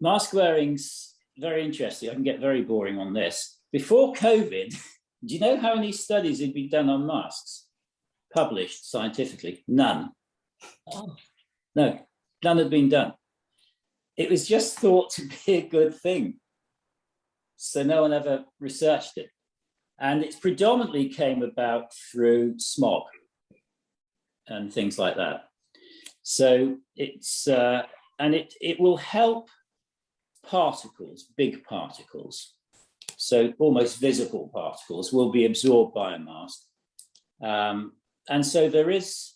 Mask wearing's very interesting. I can get very boring on this. Before COVID, do you know how many studies had been done on masks? Published scientifically? None. Oh, No, none had been done. It was just thought to be a good thing. So no one ever researched it. And it predominantly came about through smog and things like that. So it's, and it will help particles, big particles. So almost visible particles will be absorbed by a mask. And so there is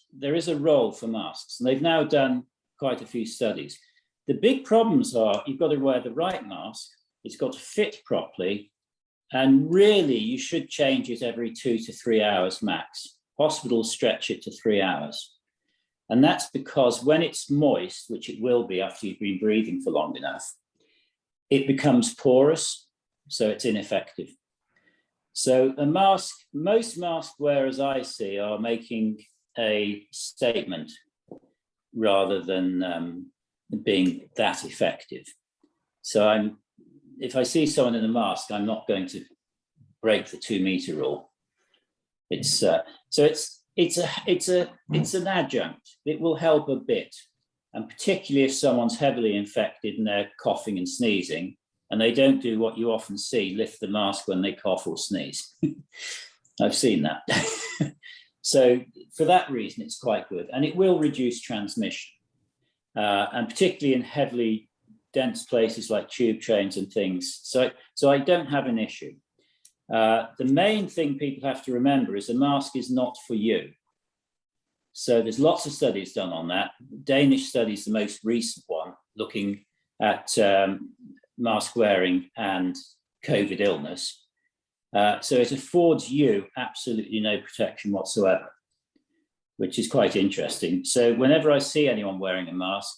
a role for masks, and they've now done quite a few studies. The big problems are you've got to wear the right mask, it's got to fit properly, and really you should change it every 2 to 3 hours max. Hospitals stretch it to 3 hours. And that's because when it's moist, which it will be after you've been breathing for long enough, it becomes porous, so it's ineffective. So a mask, most mask wearers I see are making a statement rather than being that effective. So if I see someone in a mask, I'm not going to break the 2 meter rule. It's an adjunct. It will help a bit, and particularly if someone's heavily infected and they're coughing and sneezing, and they don't do what you often see, lift the mask when they cough or sneeze. I've seen that. So for that reason, it's quite good, and it will reduce transmission, and particularly in heavily dense places like tube trains and things. So I don't have an issue. The main thing people have to remember is a mask is not for you. So there's lots of studies done on that. Danish study is the most recent one, looking at mask wearing and COVID illness. So it affords you absolutely no protection whatsoever, which is quite interesting. So whenever I see anyone wearing a mask,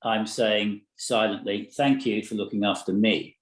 I'm saying silently, thank you for looking after me.